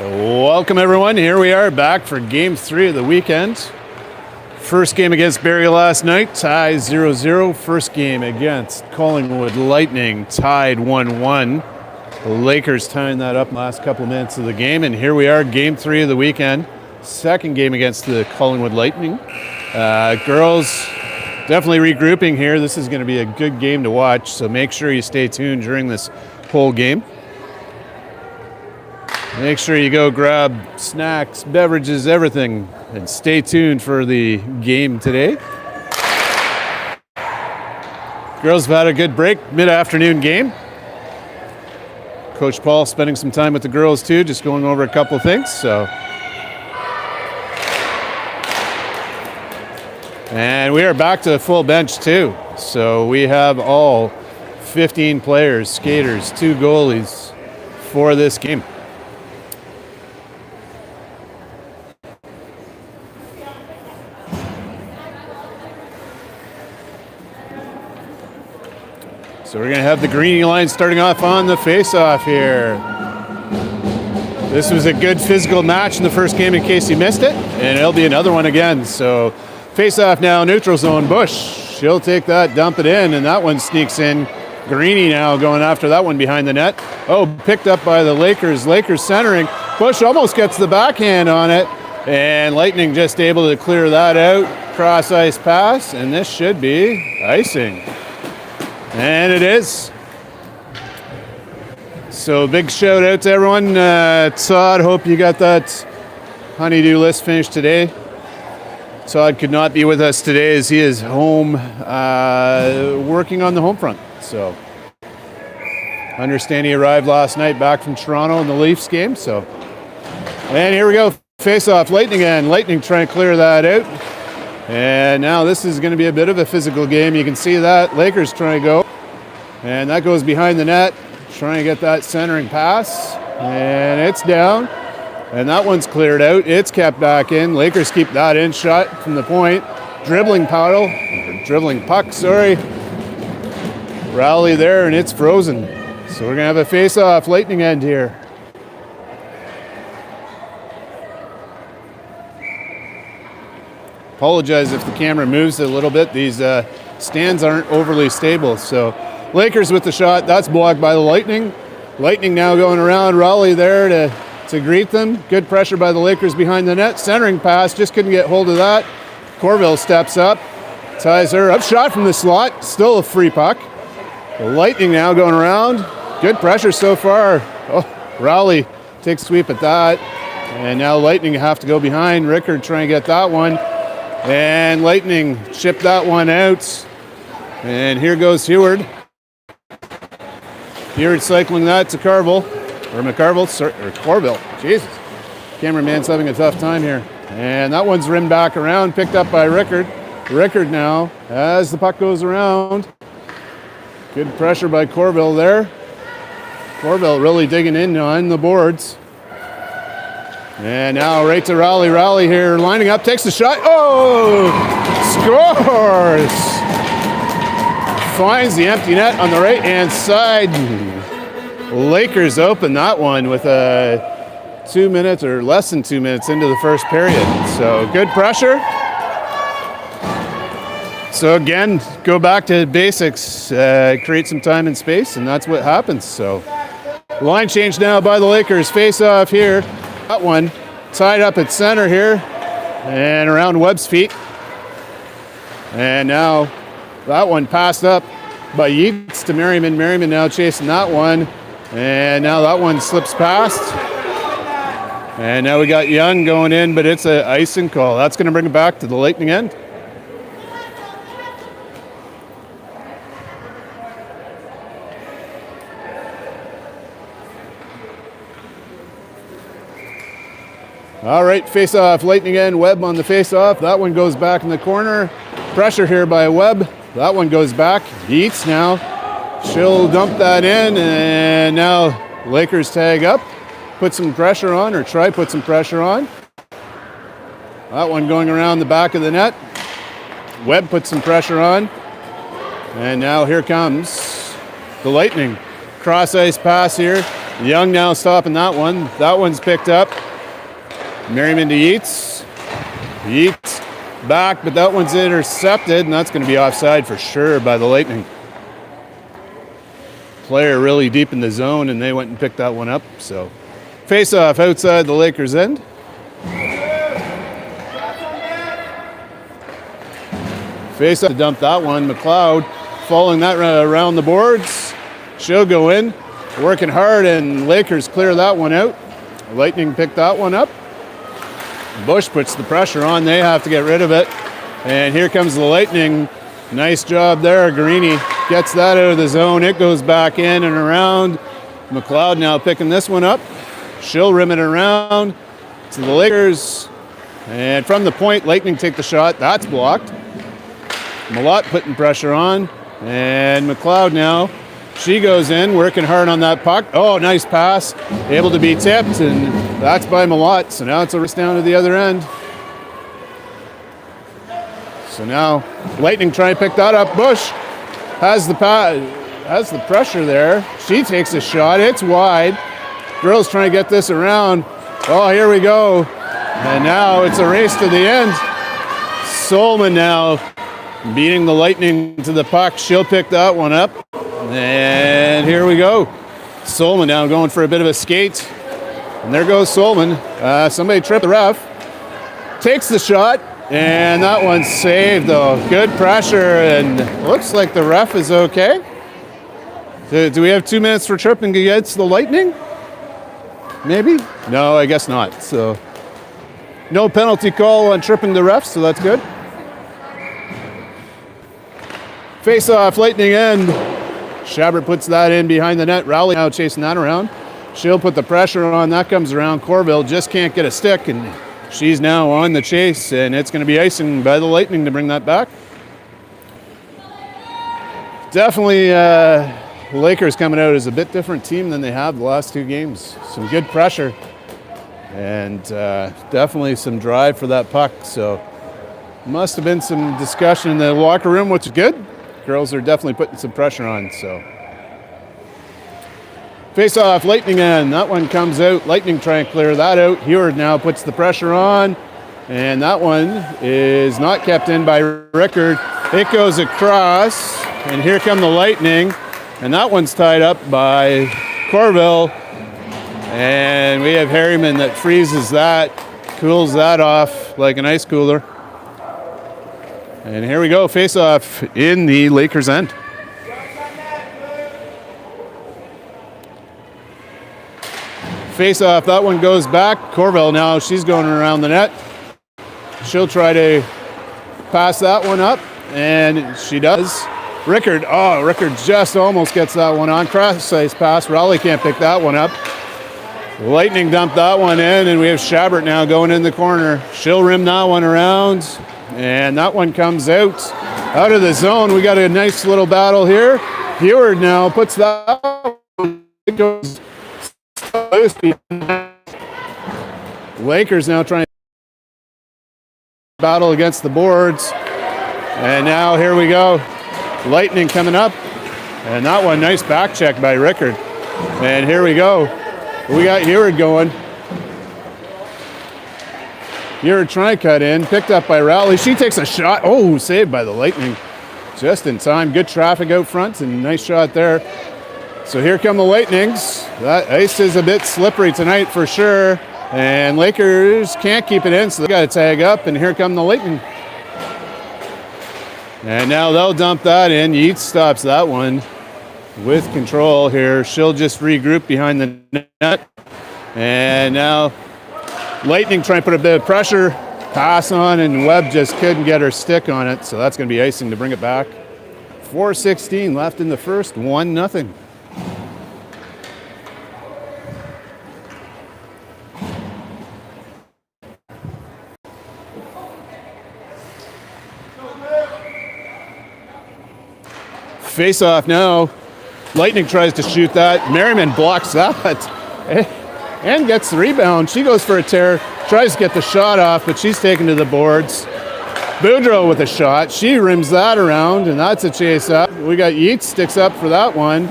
Welcome everyone, here we are back for game 3 of the weekend. First game against Barrie last night, tied 0-0. First game against Collingwood Lightning, tied 1-1. The Lakers tying that up last couple of minutes of the game, and here we are, game 3 of the weekend. Second game against the Collingwood Lightning. Girls definitely regrouping here. This is going to be a good game to watch, so make sure you stay tuned during this whole game. Make sure you go grab snacks, beverages, everything, and stay tuned for the game today. Girls have had a good break, mid-afternoon game. Coach Paul spending some time with the girls too, just going over a couple of things. And we are back to the full bench too. So we have all 15 players, skaters, 2 goalies for this game. So we're going to have the green line starting off on the face-off here. This was a good physical match in the first game in case you missed it, and it'll be another one again. So face-off now, neutral zone, Bush. She'll take that, dump it in, and that one sneaks in. Greeny now going after that one behind the net. Oh, picked up by the Lakers. Lakers centering. Bush almost gets the backhand on it, and Lightning just able to clear that out. Cross-ice pass, and this should be icing. And it is. So big shout out to everyone. Todd, hope you got that honeydew list finished today. Todd could not be with us today as he is home working on the home front. So understand he arrived last night back from Toronto in the Leafs game. And here we go. Face off, Lightning again. Lightning trying to clear that out. And now this is going to be a bit of a physical game. You can see that. Lakers trying to go. And that goes behind the net. Trying to get that centering pass. And it's down. And that one's cleared out. It's kept back in. Lakers keep that in shot from the point. Dribbling puck, sorry. Rally there, and it's frozen. So we're going to have a face-off Lightning end here. Apologize if the camera moves a little bit. These stands aren't overly stable. So Lakers with the shot. That's blocked by the Lightning. Lightning now going around. Raleigh there to greet them. Good pressure by the Lakers behind the net. Centering pass. Just couldn't get hold of that. Corville steps up. Ties her up. Shot from the slot. Still a free puck. The Lightning now going around. Good pressure so far. Oh, Raleigh takes a sweep at that. And now Lightning have to go behind. Rickard trying to get that one. And Lightning chip that one out. And here goes Heward. Heward cycling that to Corville. Jesus. Cameraman's having a tough time here. And that one's rimmed back around, picked up by Rickard. Rickard now, as the puck goes around. Good pressure by Corville there. Corville really digging in on the boards. And now right to Raleigh. Raleigh here lining up, takes the shot. Oh! Scores! Finds the empty net on the right-hand side. Lakers open that one with 2 minutes or less than 2 minutes into the first period. So good pressure. So again, go back to basics, create some time and space, and that's what happens. So line change now by the Lakers. Face off here. That one tied up at center here and around Webb's feet. And now that one passed up by Yeats to Merriman. Merriman now chasing that one. And now that one slips past. And now we got Young going in, but it's an icing call. That's going to bring it back to the Lightning end. All right, face-off, Lightning end, Webb on the face-off. That one goes back in the corner. Pressure here by Webb. That one goes back. Yeats now. She'll dump that in, and now Lakers tag up. Put some pressure on, or try put some pressure on. That one going around the back of the net. Webb puts some pressure on. And now here comes the Lightning. Cross-ice pass here. Young now stopping that one. That one's picked up. Merriman to Yeats. Yeats back, but that one's intercepted, and that's going to be offside for sure by the Lightning. Player really deep in the zone, and they went and picked that one up. So face-off outside the Lakers' end. Face-off to dump that one. McLeod following that around the boards. She'll go in, working hard, and Lakers clear that one out. Lightning picked that one up. Bush puts the pressure on. They have to get rid of it. And here comes the Lightning. Nice job there. Guarini gets that out of the zone. It goes back in and around. McLeod now picking this one up. She'll rim it around to the Lakers. And from the point, Lightning take the shot. That's blocked. Malott putting pressure on. And McLeod now, she goes in, working hard on that puck. Oh, nice pass. Able to be tipped, and that's by Malott. So now it's a race down to the other end. So now Lightning trying to pick that up. Bush has the pressure there. She takes a shot. It's wide. Girls trying to get this around. Oh, here we go. And now it's a race to the end. Solman now beating the Lightning to the puck. She'll pick that one up. And here we go. Solman now going for a bit of a skate. And there goes Solman. Somebody tripped the ref. Takes the shot. And that one's saved, though. Good pressure, and looks like the ref is okay. Do we have 2 minutes for tripping against the Lightning? Maybe? No, I guess not. So, no penalty call on tripping the ref, so that's good. Face-off, Lightning end. Shabert puts that in behind the net. Rowley now chasing that around. She'll put the pressure on. That comes around. Corville just can't get a stick, and she's now on the chase, and it's going to be icing by the Lightning to bring that back. Definitely, Lakers coming out as a bit different team than they have the last two games. Some good pressure, and definitely some drive for that puck. So must have been some discussion in the locker room, which is good. Girls are definitely putting some pressure on. So face-off, Lightning end. That one comes out. Lightning trying to clear that out. Heward now puts the pressure on. And that one is not kept in by Rickard. It goes across. And here come the Lightning. And that one's tied up by Corville. And we have Harriman that freezes that, cools that off like an ice cooler. And here we go, face-off in the Lakers' end. Face-off, that one goes back. Corville now, she's going around the net. She'll try to pass that one up, and she does. Rickard just almost gets that one on. Cross-ice pass, Rowley can't pick that one up. Lightning dumped that one in, and we have Shabert now going in the corner. She'll rim that one around, and that one comes out of the zone. We got a nice little battle here. Heward now puts that one. It goes Lakers now trying to battle against the boards. And now here we go. Lightning coming up. And that one, nice back check by Rickard. And here we go. We got Heward going. Heward trying to cut in. Picked up by Rowley. She takes a shot. Oh, saved by the Lightning. Just in time. Good traffic out front and nice shot there. So here come the Lightnings. That ice is a bit slippery tonight for sure. And Lakers can't keep it in, so they got to tag up. And here come the Lightning. And now they'll dump that in. Yeats stops that one with control here. She'll just regroup behind the net. And now Lightning trying to put a bit of pressure. Pass on, and Webb just couldn't get her stick on it. So that's going to be icing to bring it back. 4:16 left in the first, 1-0. Face off now. Lightning tries to shoot that. Merriman blocks that and gets the rebound. She goes for a tear, tries to get the shot off, but she's taken to the boards. Boudreau with a shot. She rims that around, and that's a chase up. We got Yeats sticks up for that one.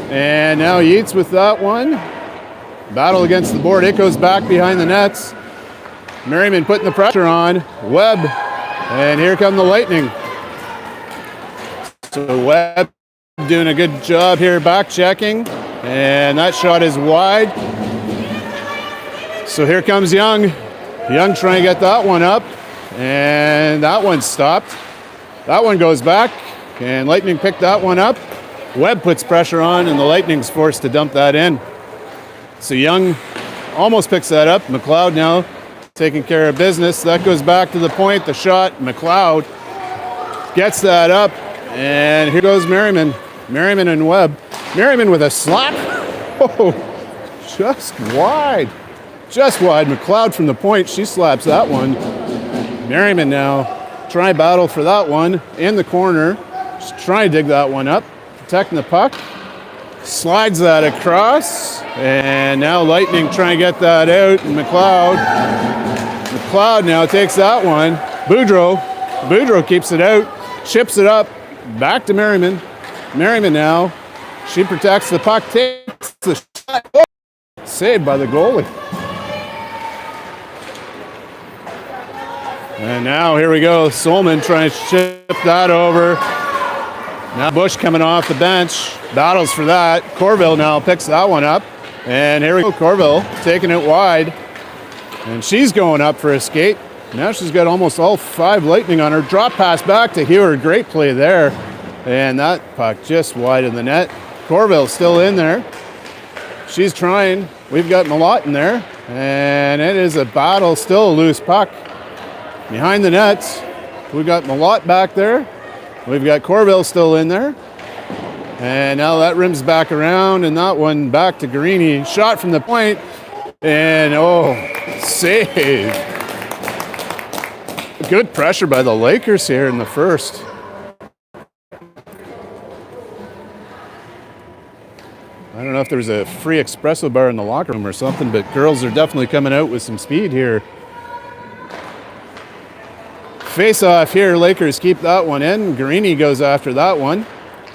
And now Yeats with that one. Battle against the board. It goes back behind the nets. Merriman putting the pressure on. Webb. And here come the Lightning. So Webb doing a good job here back checking. And that shot is wide. So here comes Young. Young trying to get that one up. And that one stopped. That one goes back. And Lightning picked that one up. Webb puts pressure on and the Lightning's forced to dump that in. So Young almost picks that up. McLeod now taking care of business. That goes back to the point, the shot. McLeod gets that up. And here goes Merriman. Merriman and Webb. Merriman with a slap. Oh, just wide. Just wide. McLeod from the point. She slaps that one. Merriman now trying to battle for that one in the corner. Just trying to dig that one up. Protecting the puck. Slides that across. And now Lightning trying to get that out. And McLeod now takes that one. Boudreau keeps it out. Chips it up. Back to Merriman. Merriman now. She protects the puck. Takes the shot. Oh, saved by the goalie. And now here we go. Solman trying to chip that over. Now Bush coming off the bench. Battles for that. Corville now picks that one up. And here we go. Corville taking it wide. And she's going up for a skate. Now she's got almost all 5 Lightning on her. Drop pass back to Heward. Great play there. And that puck just wide in the net. Corville's still in there. She's trying. We've got Malott in there. And it is a battle. Still a loose puck. Behind the nets, we've got Malott back there. We've got Corville still in there. And now that rims back around, and that one back to Greeny. Shot from the point, and oh, save. Good pressure by the Lakers here in the first. I don't know if there was a free espresso bar in the locker room or something, but girls are definitely coming out with some speed here. Face off here, Lakers keep that one in. Greeny goes after that one.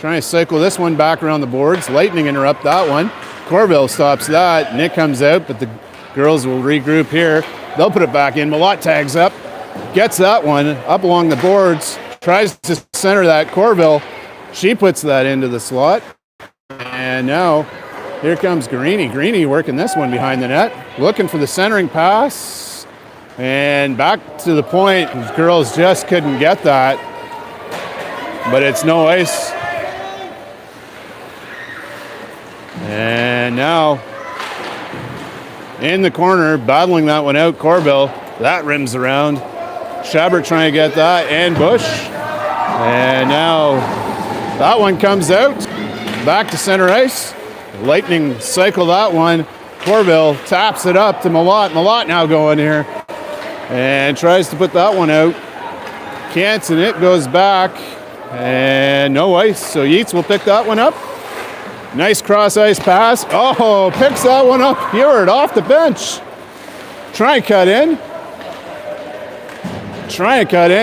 Trying to cycle this one back around the boards. Lightning interrupt that one. Corville stops that. Nick comes out, but the girls will regroup here. They'll put it back in. Malott tags up. Gets that one up along the boards. Tries to center that. Corville. She puts that into the slot. And now here comes Greeny. Greeny working this one behind the net. Looking for the centering pass. And back to the point, girls just couldn't get that. But it's no ice. And now, in the corner, battling that one out, Corville. That rims around. Schaber trying to get that, and Bush. And now, that one comes out. Back to center ice. Lightning cycle that one. Corville taps it up to Malott. Malott now going here. And tries to put that one out. Can't, and it goes back. And no ice, so Yeats will pick that one up. Nice cross ice pass. Oh, picks that one up. Heward off the bench. Try and cut in.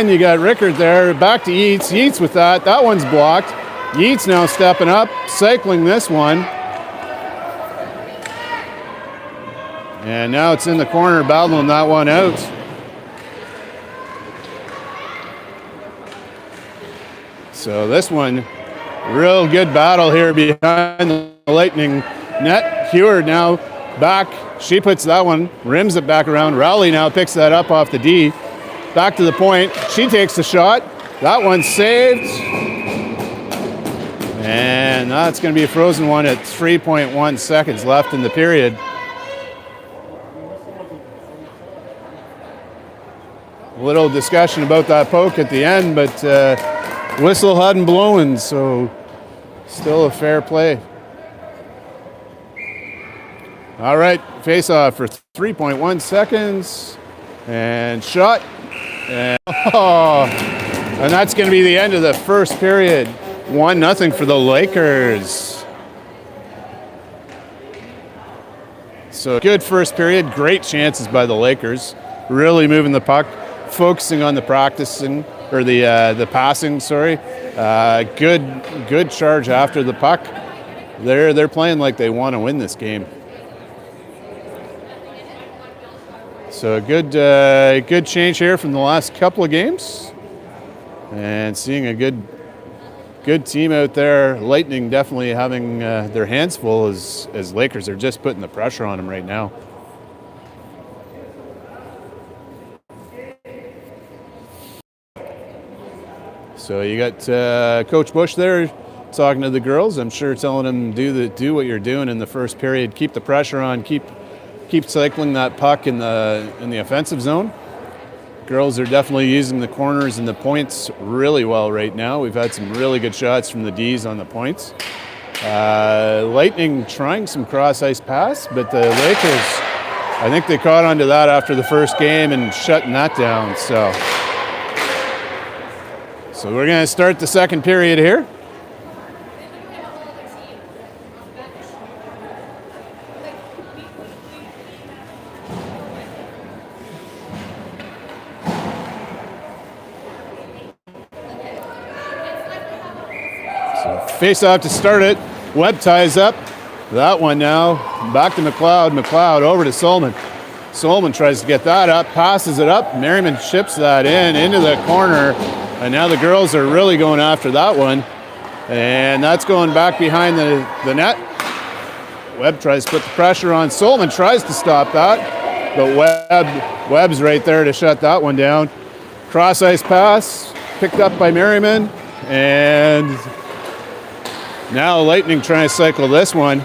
You got Rickard there. Back to Yeats. Yeats with that. That one's blocked. Yeats now stepping up, cycling this one. And now it's in the corner, battling that one out. So this one, real good battle here behind the Lightning net. Heward now back. She puts that one, rims it back around. Rowley now picks that up off the D. Back to the point. She takes the shot. That one's saved. And that's going to be a frozen one at 3.1 seconds left in the period. A little discussion about that poke at the end, but whistle hadn't blown, so still a fair play. All right, face off for 3.1 seconds. And shot. And that's going to be the end of the first period. 1-0 for the Lakers. So good first period. Great chances by the Lakers. Really moving the puck, focusing on the practicing or the passing. Sorry. Good charge after the puck. They're playing like they want to win this game. So a good change here from the last couple of games, and seeing a good team out there. Lightning definitely having their hands full as Lakers are just putting the pressure on them right now. So you got Coach Bush there talking to the girls. I'm sure telling them do what you're doing in the first period. Keep the pressure on. Keep cycling that puck in the offensive zone. Girls are definitely using the corners and the points really well right now. We've had some really good shots from the Ds on the points. Lightning trying some cross-ice pass, but the Lakers, I think they caught onto that after the first game and shutting that down. So we're going to start the second period here. Face off to start it. Webb ties up. That one now. Back to McLeod. McLeod over to Solomon. Solomon tries to get that up. Passes it up. Merriman chips that into the corner. And now the girls are really going after that one. And that's going back behind the net. Webb tries to put the pressure on. Solomon tries to stop that. But Webb's right there to shut that one down. Cross ice pass. Picked up by Merriman. And now Lightning trying to cycle this one.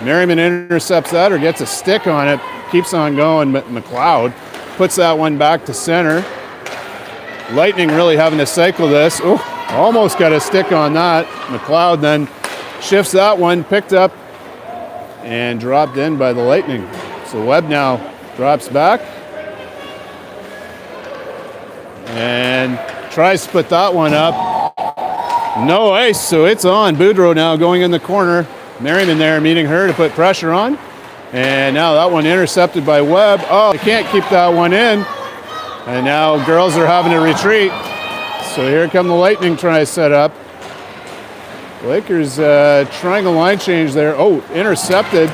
Merriman intercepts that or gets a stick on it. Keeps on going. McLeod puts that one back to center. Lightning really having to cycle this. Oh, almost got a stick on that. McLeod then shifts that one, picked up and dropped in by the Lightning. So Webb now drops back and tries to put that one up. No ice, so it's on. Boudreau now going in the corner. Merriman there meeting her to put pressure on. And now that one intercepted by Webb. Oh, they can't keep that one in. And now girls are having to retreat. So here come the Lightning trying to set up. Lakers trying a line change there. Oh, intercepted.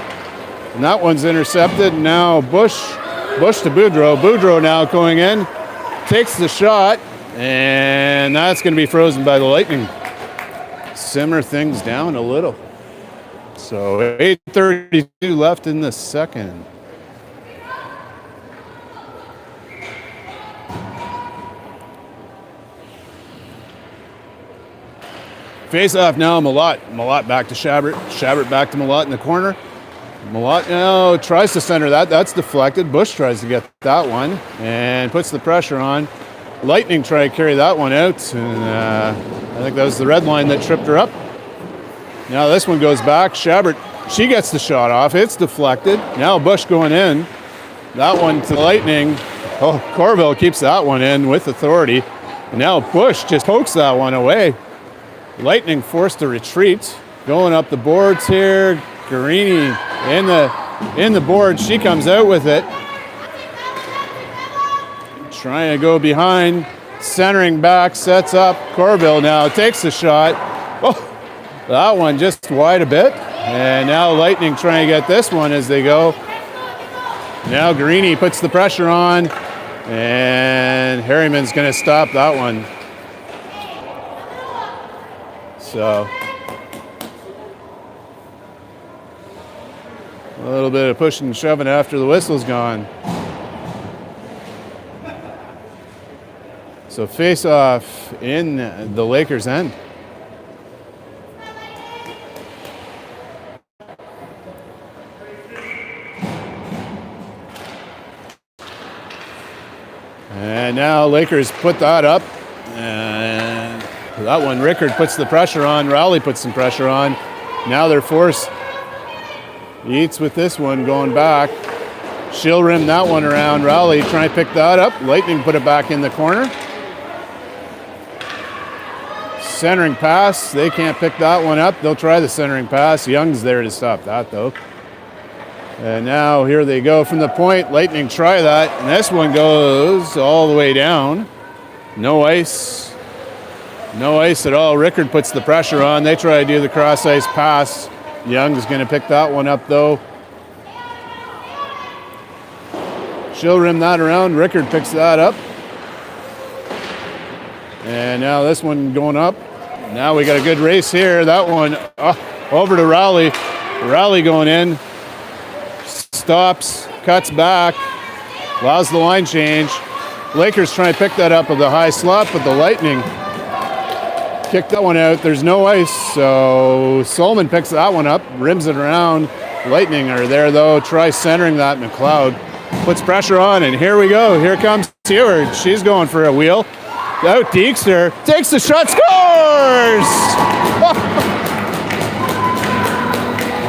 And that one's intercepted. Now Bush to Boudreau. Boudreau now going in. Takes the shot. And that's going to be frozen by the Lightning. Simmer things down a little. So 8:32 left in the second. Face off now, Malott. Malott back to Shabert. Shabert back to Malott in the corner. Malott now tries to center that. That's deflected. Bush tries to get that one and puts the pressure on. Lightning try to carry that one out. And I think that was the red line that tripped her up. Now this one goes back. Shabert, she gets the shot off. It's deflected. Now Bush going in. That one to Lightning. Oh, Corville keeps that one in with authority. And now Bush just pokes that one away. Lightning forced to retreat. Going up the boards here. Guarini in the board. She comes out with it. Trying to go behind. Centering back. Sets up. Corville now takes the shot. Oh, that one just wide a bit. And now Lightning trying to get this one as they go. Now Guarini puts the pressure on. And Harriman's going to stop that one. So a little bit of pushing and shoving after the whistle's gone. So face off in the Lakers' end. And now Lakers put that up. And that one, Rickard puts the pressure on. Rowley puts some pressure on. Now they're forced. Eats with this one going back. She'll rim that one around. Rowley trying to pick that up. Lightning put it back in the corner. Centering pass. They can't pick that one up. They'll try the centering pass. Young's there to stop that though. And now here they go from the point. Lightning try that. And this one goes all the way down. No ice. No ice at all. Rickard puts the pressure on. They try to do the cross ice pass. Young's going to pick that one up though. She'll rim that around. Rickard picks that up. And now this one going up. Now we got a good race here. That one over to Rowley. Rowley going in. Stops, cuts back, allows the line change. Lakers trying to pick that up with the high slot, but the Lightning kicked that one out. There's no ice, so Solomon picks that one up, rims it around. Lightning are there though. Try centering that. McLeod puts pressure on, and here we go. Here comes Seward. She's going for a wheel. Out dekes her, takes the shot, scores!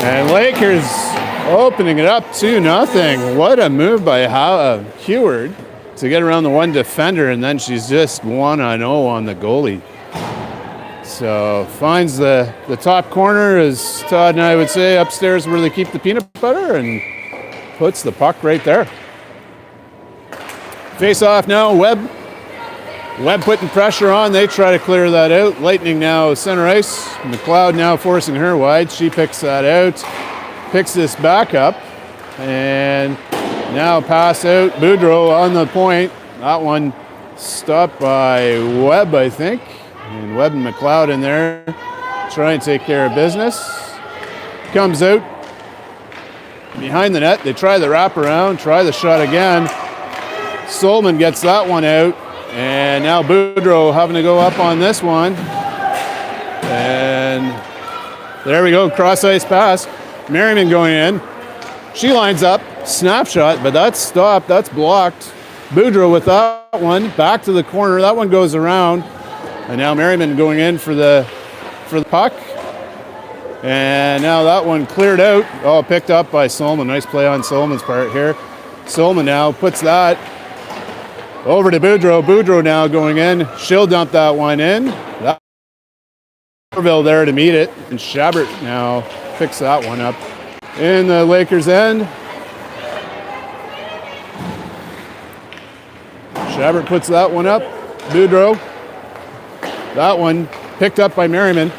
And Lakers opening it up 2-0. What a move by Heward to get around the one defender, and then she's just 1-0 on the goalie. So finds the top corner, as Todd and I would say, upstairs where they keep the peanut butter, and puts the puck right there. Face off now, Webb. Webb putting pressure on. They try to clear that out. Lightning now center ice. McLeod now forcing her wide. She picks that out. Picks this back up. And now pass out. Boudreau on the point. That one stopped by Webb, I think. And Webb and McLeod in there trying to take care of business. Comes out behind the net. They try the wraparound. Try the shot again. Solomon gets that one out. And now Boudreau having to go up on this one. And there we go, cross ice pass. Merriman going in. She lines up, snapshot, but that's stopped, that's blocked. Boudreau with that one, back to the corner. That one goes around. And now Merriman going in for the puck. And now that one cleared out. Oh, picked up by Solomon. Nice play on Solomon's part here. Solomon now puts that over to Boudreau. Boudreau now going in. She'll dump that one in. Orville there to meet it. And Schabbert now picks that one up. In the Lakers' end. Schabbert puts that one up. Boudreau. That one picked up by Merriman.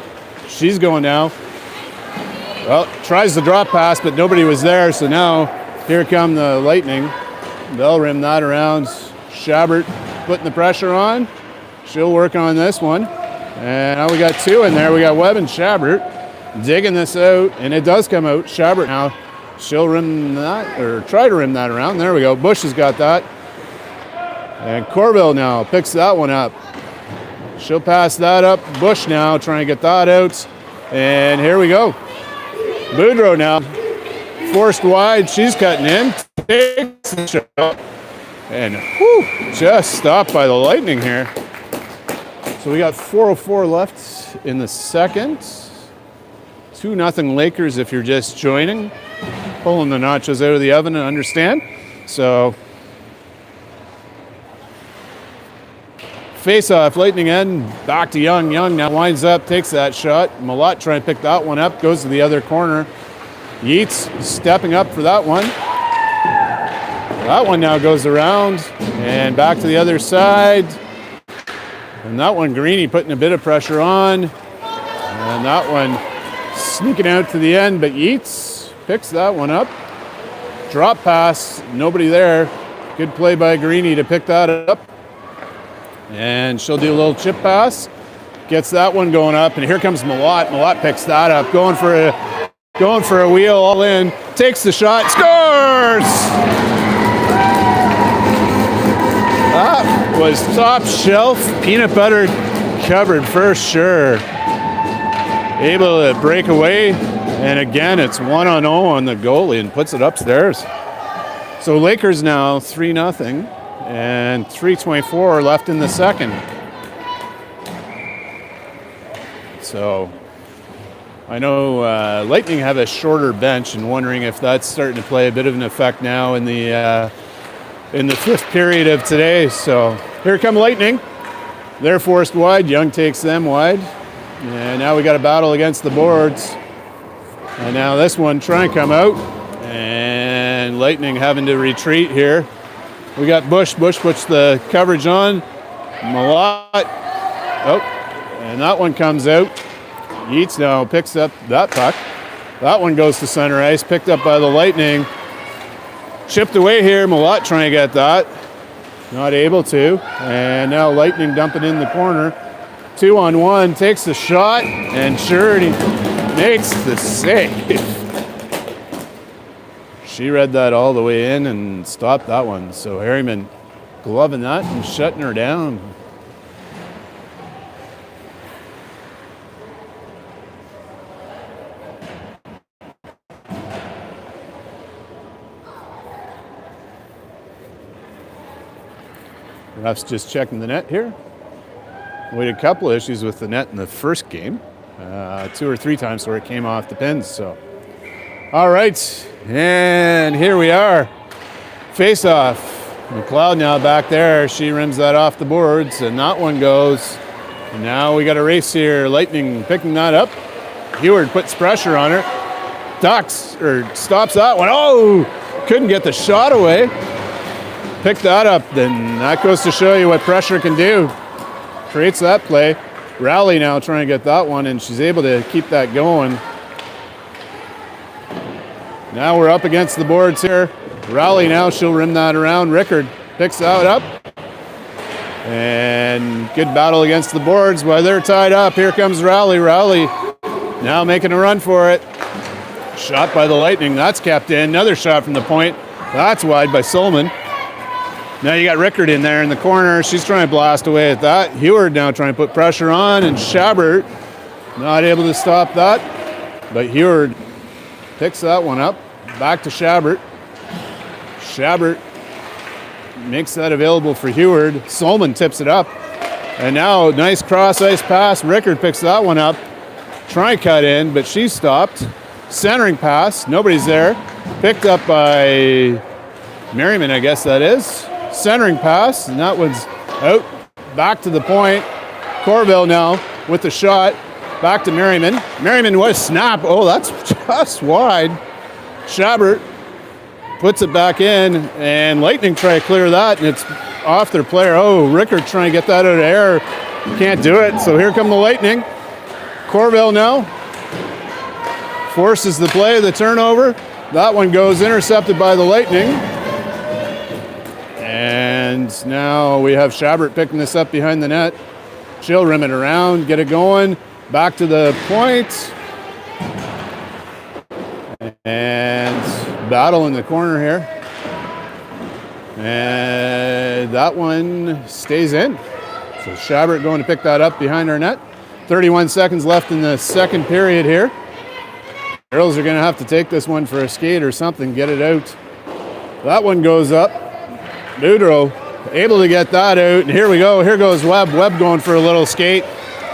She's going now. Well, tries the drop pass, but nobody was there. So now here come the Lightning. They'll rim that around. Schabbert putting the pressure on. She'll work on this one. And now we got two in there. We got Webb and Schabbert digging this out, and it does come out. Schabbert now, she'll rim that, or try to rim that around. There we go. Bush has got that. And Corville now picks that one up. She'll pass that up. Bush now trying to get that out. And here we go. Boudreau now forced wide. She's cutting in. Takes the shot. And just stopped by the Lightning here. So we got 4:04 left in the second. 2-0 Lakers if you're just joining. Pulling the nachos out of the oven, I understand. So face off, Lightning end, back to Young. Young now winds up, takes that shot. Malott trying to pick that one up, goes to the other corner. Yeats stepping up for that one. That one now goes around and back to the other side. And that one, Greeny putting a bit of pressure on. And that one sneaking out to the end, but Yeats picks that one up. Drop pass, nobody there. Good play by Greeny to pick that up. And she'll do a little chip pass. Gets that one going up, and here comes Malott. Malott picks that up, going for a wheel all in. Takes the shot, scores! That was top shelf, peanut butter covered for sure. Able to break away, and again, it's 1-0 on the goalie and puts it upstairs. So Lakers now 3-0, and 3:24 left in the second. So I know Lightning have a shorter bench, and wondering if that's starting to play a bit of an effect now in the fifth period of today. So here come Lightning. They're forced wide. Young takes them wide. And now we got a battle against the boards. And now this one trying to come out. And Lightning having to retreat here. We got Bush. Bush puts the coverage on. Malott. Oh, and that one comes out. Yeats now picks up that puck. That one goes to center ice, picked up by the Lightning. Chipped away here. Malott trying to get that. Not able to. And now Lightning dumping in the corner. 2-on-1. Takes the shot. And Surety makes the save. She read that all the way in and stopped that one. So Harriman gloving that and shutting her down. Ref's just checking the net here. We had a couple of issues with the net in the first game. 2 or 3 times where it came off the pins. So, all right, and here we are. Face off. McLeod now back there. She rims that off the boards, and that one goes. And now we got a race here. Lightning picking that up. Heward puts pressure on her. Stops that one. Oh, couldn't get the shot away. Pick that up, then that goes to show you what pressure can do. Creates that play. Rowley now trying to get that one, and she's able to keep that going. Now we're up against the boards here. Rowley now, she'll rim that around. Rickard picks that up. And good battle against the boards while they're tied up. Here comes Rowley. Rowley now making a run for it. Shot by the Lightning, that's kept in. Another shot from the point. That's wide by Solomon. Now you got Rickard in there in the corner. She's trying to blast away at that. Heward now trying to put pressure on, and Schabbert not able to stop that. But Heward picks that one up. Back to Schabbert. Schabbert makes that available for Heward. Solomon tips it up. And now nice cross-ice pass. Rickard picks that one up. Trying to cut in, but she's stopped. Centering pass. Nobody's there. Picked up by Merriman, I guess that is. Centering pass, and that one's out. Back to the point. Corville now with the shot. Back to Merriman. Merriman, what a snap. Oh, that's just wide. Schabbert puts it back in, and Lightning try to clear that, and it's off their player. Oh, Rickard trying to get that out of the air. Can't do it, so here come the Lightning. Corville now forces the play, the turnover. That one goes intercepted by the Lightning. And now we have Schabbert picking this up behind the net. She'll rim it around, get it going. Back to the point. And battle in the corner here. And that one stays in. So Schabbert going to pick that up behind our net. 31 seconds left in the second period here. Girls are going to have to take this one for a skate or something, get it out. That one goes up. Boudreau able to get that out, and here we go. Here goes Webb. Webb going for a little skate.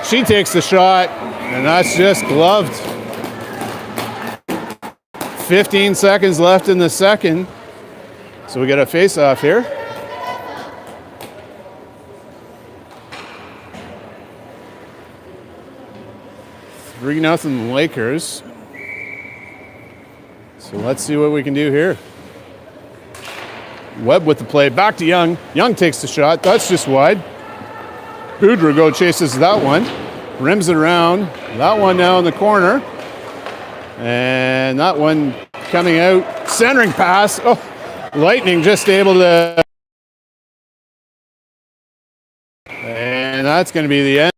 She takes the shot, and that's just gloved. 15 seconds left in the second. So we got a face-off here. Three nothing Lakers. So let's see what we can do here. Webb with the play, back to Young. Young takes the shot, that's just wide. Boudreau chases that one, rims it around. That one now in the corner. And that one coming out, centering pass. Oh, Lightning just able to. And that's going to be the end.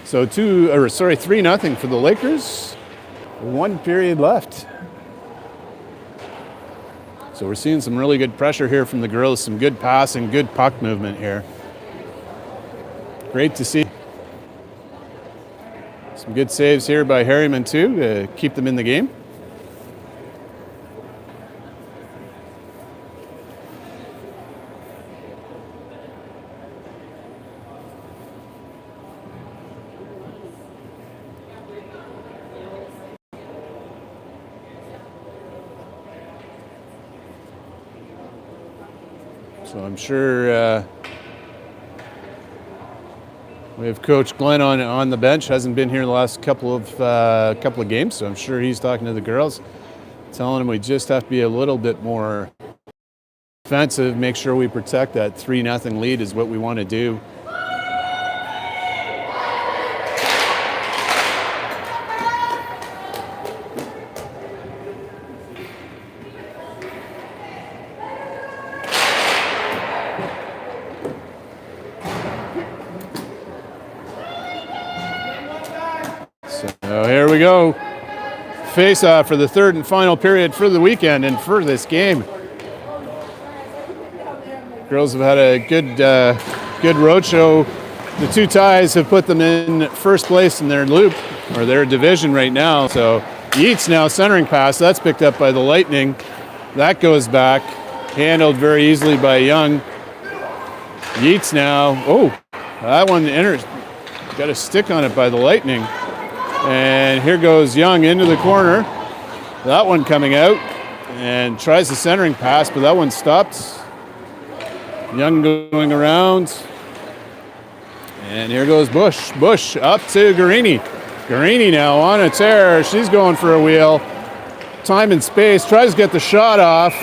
So 3-0 for the Lakers. 1 period left. So we're seeing some really good pressure here from the girls, some good passing, good puck movement here. Great to see. Some good saves here by Harriman too to keep them in the game. So I'm sure we have Coach Glenn on the bench. Hasn't been here the last couple of games, so I'm sure he's talking to the girls, telling them we just have to be a little bit more offensive, make sure we protect that 3-0 lead is what we want to do. we go. Face-off for the third and final period for the weekend and for this game. Girls have had a good road show. The two ties have put them in first place in their loop, or their division right now. So Yeats now centering pass. That's picked up by the Lightning. That goes back. Handled very easily by Young. Yeats now. Oh, that one got a stick on it by the Lightning. And here goes Young into the corner. That one coming out. And tries the centering pass, but that one stopped. Young going around. And here goes Bush. Bush up to Guarini. Guarini now on a tear. She's going for a wheel. Time and space. Tries to get the shot off.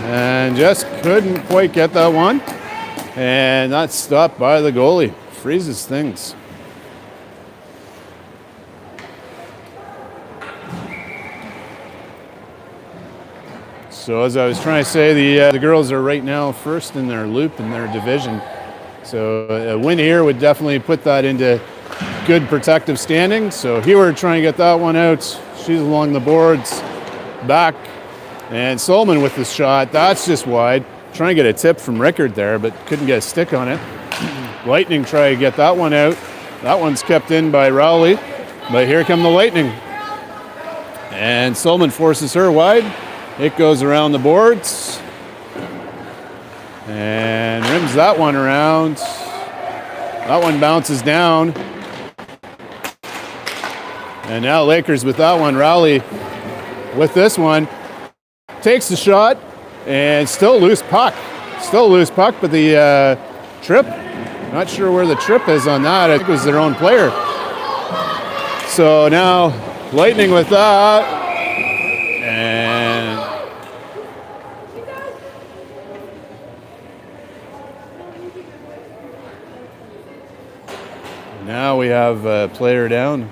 And just couldn't quite get that one. And that's stopped by the goalie. Freezes things. So as I was trying to say, the girls are right now first in their loop in their division. So a win here would definitely put that into good protective standing. So here we're trying to get that one out. She's along the boards, back. And Solomon with the shot. That's just wide. Trying to get a tip from Rickard there, but couldn't get a stick on it. Lightning try to get that one out. That one's kept in by Rowley. But here come the Lightning. And Solomon forces her wide. It goes around the boards. And rims that one around. That one bounces down. And now Lakers with that one. Rowley with this one. Takes the shot. And still loose puck. Still loose puck, but the trip. Not sure where the trip is on that. I think it was their own player. So now Lightning with that. And now we have a player down.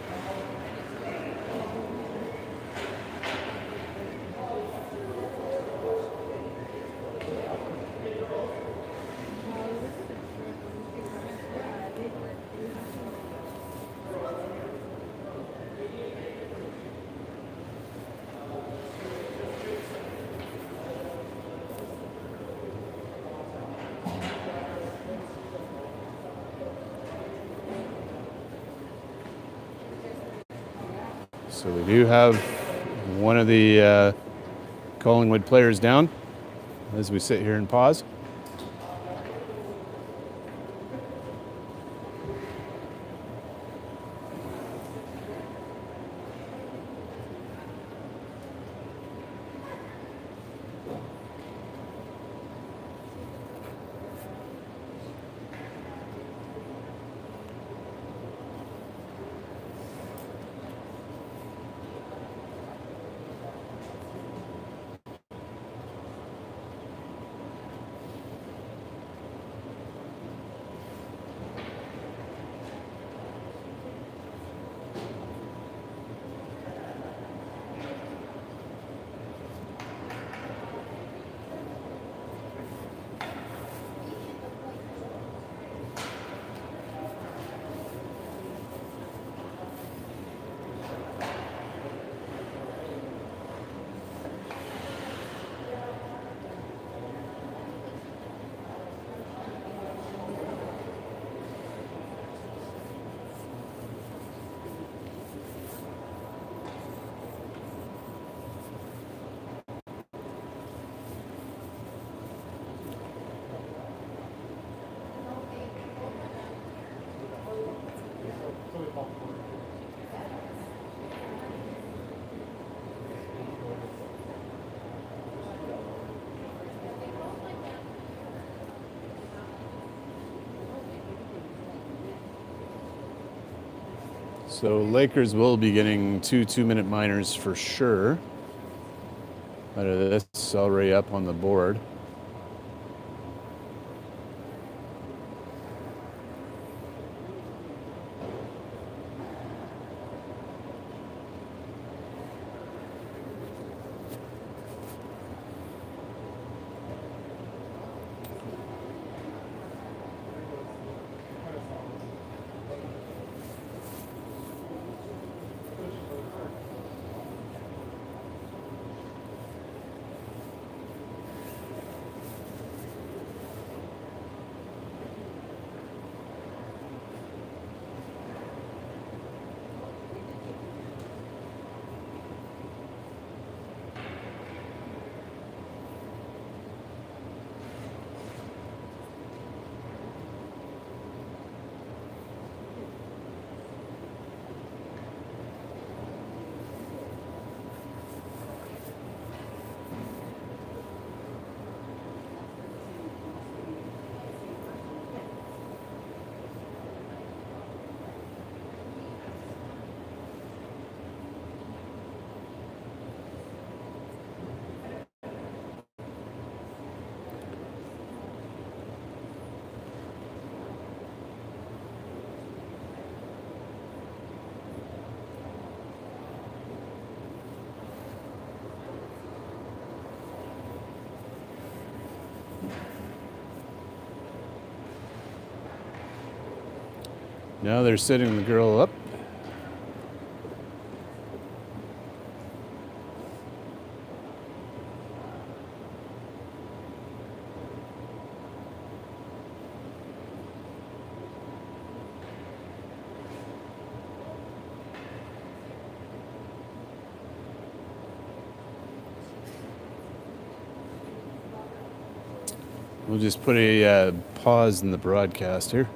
So we do have one of the Collingwood players down as we sit here and pause. So Lakers will be getting 2 2-minute minors for sure. Out of this already up on the board. Now they're sitting the girl up. We'll just put a pause in the broadcast here.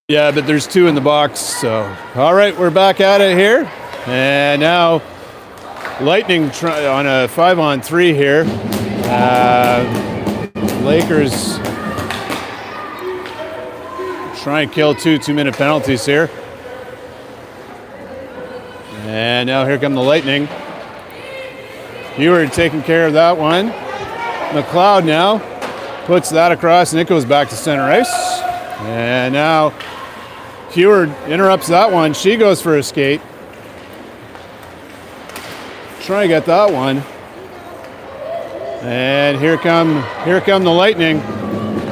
Yeah, but there's two in the box, so. All right, we're back at it here. And now Lightning on a 5-on-3 here. Lakers try and kill two 2-minute penalties here. And now here come the Lightning. Heward taking care of that one. McLeod now puts that across, and it goes back to center ice. And now Heward interrupts that one. She goes for a skate. Try to get that one. And here come the Lightning.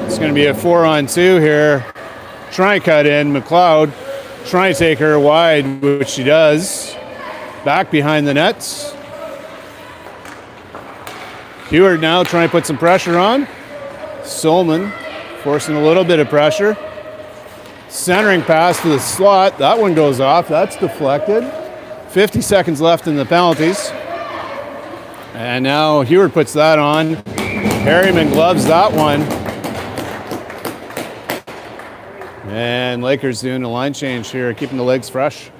It's going to be a 4-on-2 here. Try to cut in. McLeod trying to take her wide, which she does. Back behind the nets. Heward now trying to put some pressure on. Solman forcing a little bit of pressure. Centering pass to the slot. That one goes off. That's deflected. 50 seconds left in the penalties. And now Heward puts that on. Harriman gloves that one. And Lakers doing a line change here, keeping the legs fresh.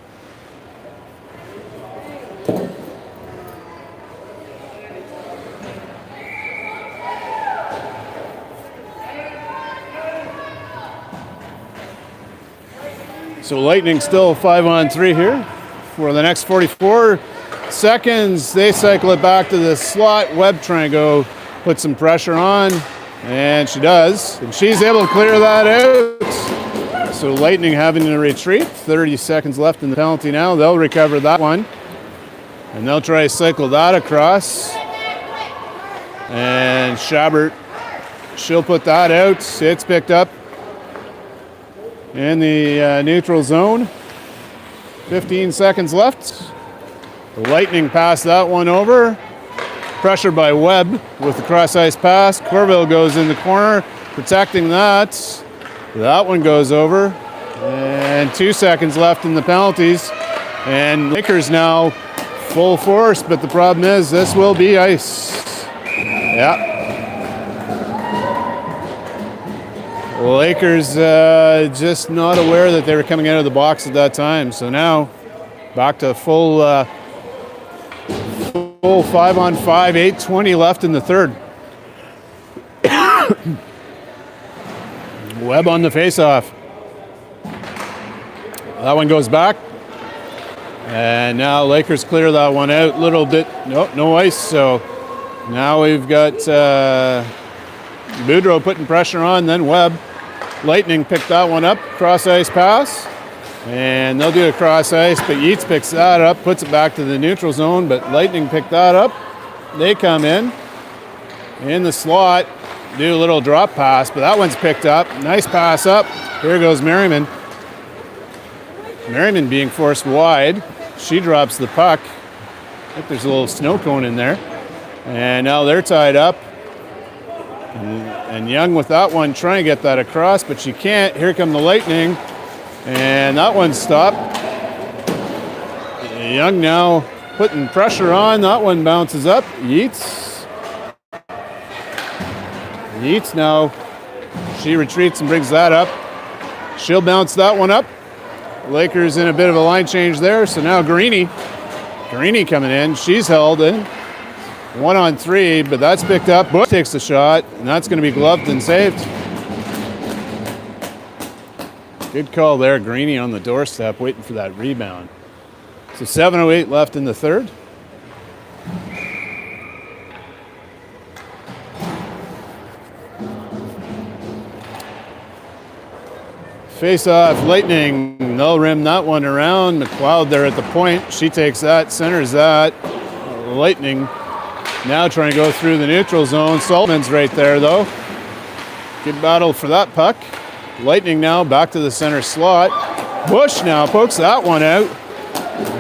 So Lightning still 5-on-3 here. For the next 44 seconds, they cycle it back to the slot. Webb trying to go put some pressure on, and she does. And she's able to clear that out. So Lightning having to retreat. 30 seconds left in the penalty now. They'll recover that one. And they'll try to cycle that across. And Schabbert, she'll put that out. It's picked up in the neutral zone. 15 seconds left. The Lightning pass that one over. Pressure by Webb with the cross-ice pass. Corville goes in the corner, protecting that. That one goes over. And 2 seconds left in the penalties. And Lakers now full force, but the problem is this will be ice. Yeah. Lakers just not aware that they were coming out of the box at that time. So now back to full 5-on-5, 8:20 left in the third. Webb on the faceoff. That one goes back. And now Lakers clear that one out. Little bit, no ice. So now we've got Boudreau putting pressure on, then Webb. Lightning picked that one up, cross-ice pass. And they'll do a cross-ice, but Yeats picks that up, puts it back to the neutral zone, but Lightning picked that up. They come in the slot, do a little drop pass, but that one's picked up. Nice pass up. Here goes Merriman. Merriman being forced wide. She drops the puck. I think there's a little snow cone in there. And now they're tied up. And Young with that one, trying to get that across, but she can't. Here come the Lightning. And that one's stopped. Young now putting pressure on. That one bounces up. Yeats now. She retreats and brings that up. She'll bounce that one up. Lakers in a bit of a line change there. So now Greeny coming in. She's held in. 1-on-3, but that's picked up. Bush takes the shot, and that's going to be gloved and saved. Good call there. Greeny on the doorstep waiting for that rebound. So 7:08 left in the third. Face-off, Lightning. They'll rim that one around. McLeod there at the point. She takes that, centers that. Lightning now trying to go through the neutral zone. Sullivan's right there, though. Good battle for that puck. Lightning now back to the center slot. Bush now pokes that one out.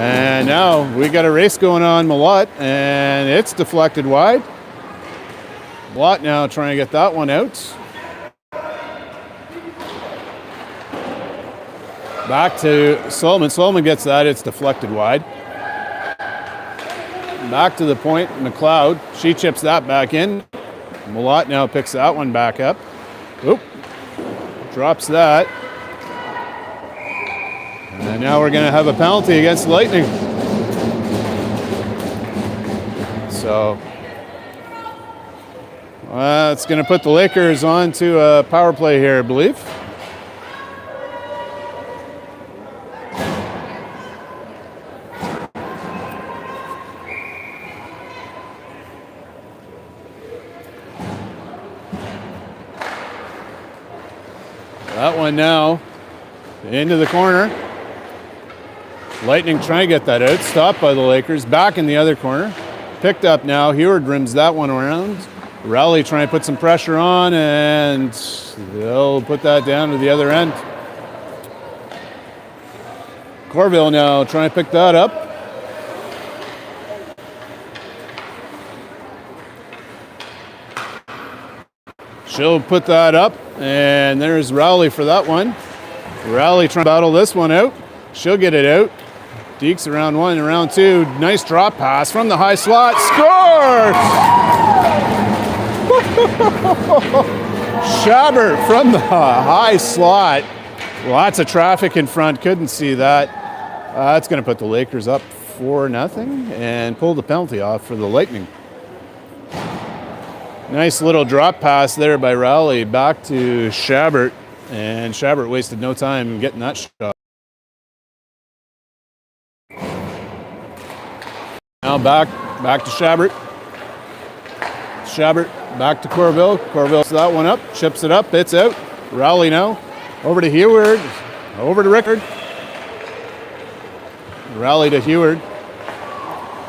And now we got a race going on, Malott, and it's deflected wide. Malott now trying to get that one out. Back to Sullivan. Sullivan gets that. It's deflected wide. Back to the point. McLeod. She chips that back in. Malott now picks that one back up. Oop. Drops that. And now we're going to have a penalty against Lightning. So it's going to put the Lakers on to a power play here, I believe. That one now into the corner. Lightning trying to get that out. Stopped by the Lakers. Back in the other corner. Picked up now. Heward rims that one around. Rowley trying to put some pressure on, and they'll put that down to the other end. Corville now trying to pick that up. She'll put that up, and there's Rowley for that one. Rowley trying to battle this one out. She'll get it out. Deeks around one and round two. Nice drop pass from the high slot. Score! Schabbert from the high slot. Lots of traffic in front. Couldn't see that. That's going to put the Lakers up 4-0 and pull the penalty off for the Lightning. Nice little drop pass there by Rowley back to Schabbert, and Schabbert wasted no time getting that shot. Now back to Schabbert. Schabbert back to Corville. Corville that one up, chips it up, it's out. Rowley now over to Heward, over to Rickard. Rowley to Heward.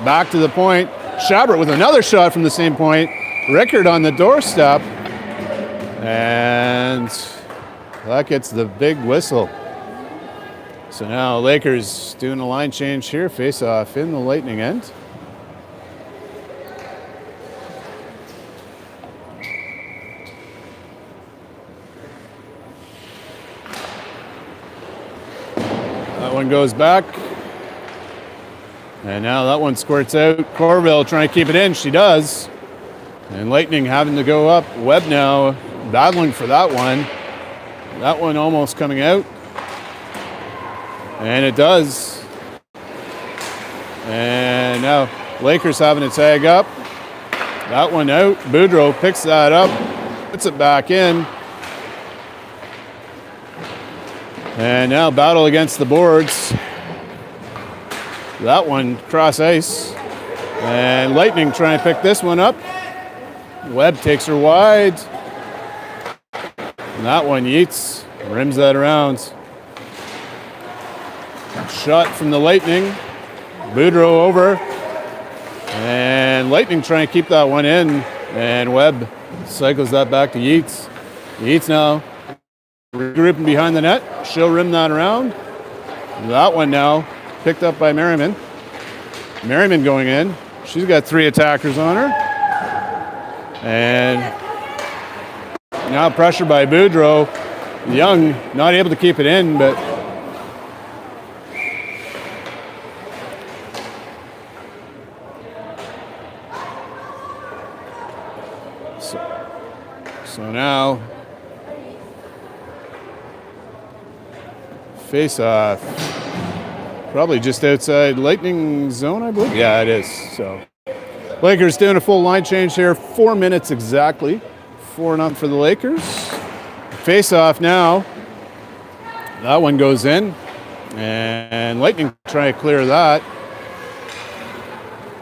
Back to the point. Schabbert with another shot from the same point. Rickard on the doorstep. And that gets the big whistle. So now Lakers doing a line change here. Face off in the Lightning end. That one goes back. And now that one squirts out. Corville trying to keep it in. She does. And Lightning having to go up. Webb now battling for that one. That one almost coming out. And it does. And now Lakers having to tag up. That one out. Boudreau picks that up. Puts it back in. And now battle against the boards. That one cross ice. And Lightning trying to pick this one up. Webb takes her wide. And that one Yeats rims that around. Shot from the Lightning. Boudreau over. And Lightning trying to keep that one in. And Webb cycles that back to Yeats. Yeats now regrouping behind the net. She'll rim that around. That one now picked up by Merriman. Merriman going in. She's got 3 attackers on her. And now pressure by Boudreau. Young not able to keep it in, but so now face off. Probably just outside Lightning zone, I believe. Yeah, it is. So Lakers doing a full line change here. 4 minutes exactly. 4-0 for the Lakers. Face off now. That one goes in. And Lightning try to clear that.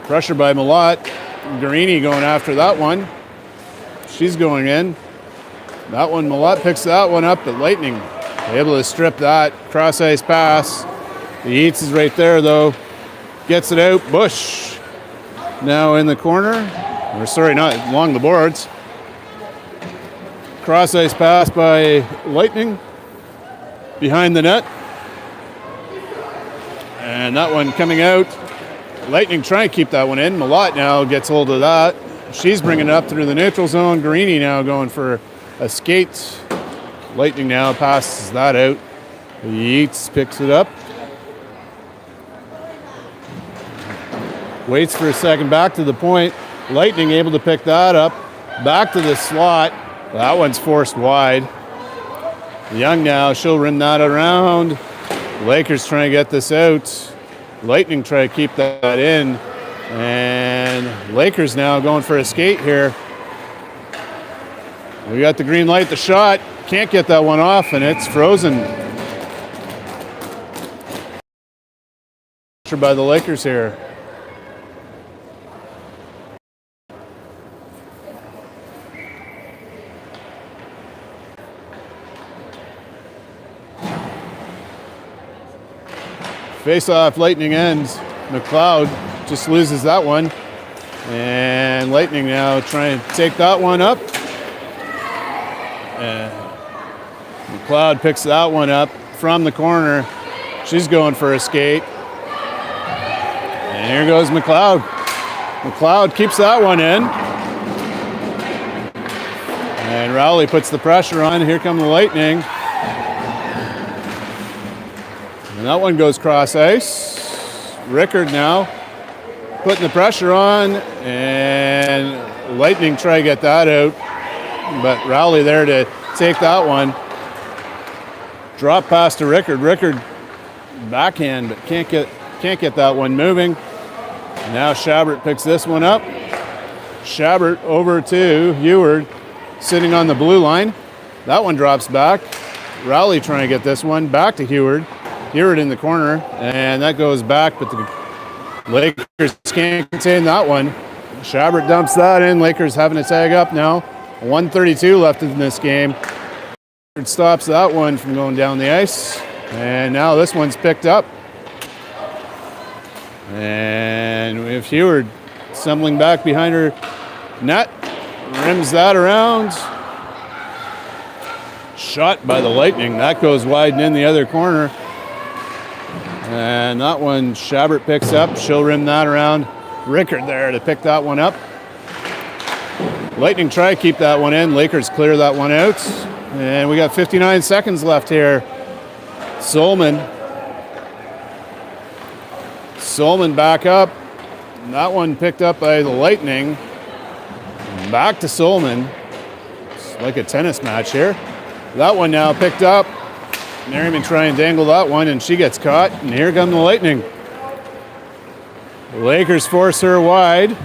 Pressure by Malott. Guarini going after that one. She's going in. That one, Malott picks that one up, but Lightning able to strip that. Cross ice pass. The Yeats is right there though. Gets it out. Bush now in the corner. Or sorry, not along the boards. Cross ice pass by Lightning behind the net. And that one coming out. Lightning trying to keep that one in. Malott now gets hold of that. She's bringing it up through the neutral zone. Guarini now going for a skate. Lightning now passes that out. Yeats picks it up. Waits for a second back to the point. Lightning able to pick that up. Back to the slot. That one's forced wide. Young now, she'll rim that around. Lakers trying to get this out. Lightning try to keep that in. And Lakers now going for a skate here. We got the green light, the shot. Can't get that one off, and it's frozen. Pressure by the Lakers here. Face-off, Lightning ends. McLeod just loses that one. And Lightning now trying to take that one up. And McLeod picks that one up from the corner. She's going for a skate. And here goes McLeod. McLeod keeps that one in. And Rowley puts the pressure on. Here come the Lightning. And that one goes cross ice. Rickard now putting the pressure on, and Lightning try to get that out, but Rowley there to take that one. Drop pass to Rickard. Rickard backhand, but can't get that one moving. Now Schabbert picks this one up. Schabbert over to Heward, sitting on the blue line. That one drops back. Rowley trying to get this one back to Heward. Heward in the corner, and that goes back, but the Lakers can't contain that one. Schabbert dumps that in. Lakers having a tag up now. 1:32 left in this game. Heward stops that one from going down the ice, and now this one's picked up. And we have Heward stumbling back behind her net. rims that around. Shot by the Lightning. That goes wide and in the other corner. And that one Schabbert picks up. She'll rim that around. Rickard there to pick that one up. Lightning try to keep that one in. Lakers clear that one out. And we got 59 seconds left here. Solman back up. That one picked up by the Lightning. Back to Solman. It's like a tennis match here. That one now picked up. Merriman trying to dangle that one, and she gets caught. And here come the Lightning. The Lakers force her wide.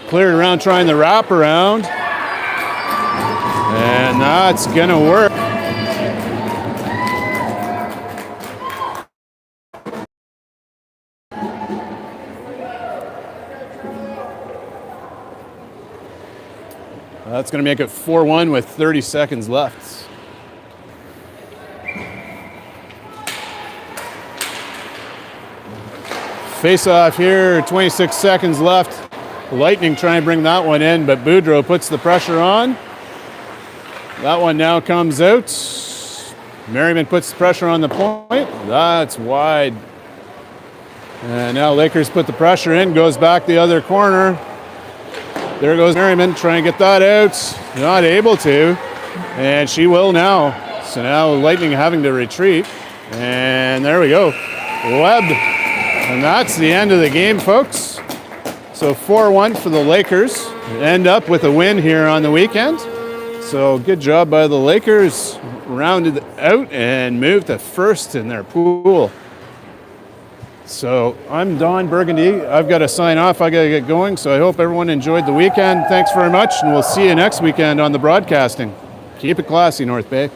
Cleared around trying the wrap around. And that's going to work. That's going to make it 4-1 with 30 seconds left. Face off here, 26 seconds left. Lightning trying to bring that one in, but Boudreau puts the pressure on. That one now comes out. Merriman puts the pressure on the point. That's wide. And now Lakers put the pressure in, goes back the other corner. There goes Merriman trying to get that out. Not able to. And she will now. So now Lightning having to retreat. And there we go. Webb. And that's the end of the game, folks. So 4-1 for the Lakers. End up with a win here on the weekend. So good job by the Lakers. Rounded out and moved to first in their pool. So I'm Don Burgundy. I've got to sign off. I got to get going. So I hope everyone enjoyed the weekend. Thanks very much, and we'll see you next weekend on the broadcasting. Keep it classy, North Bay.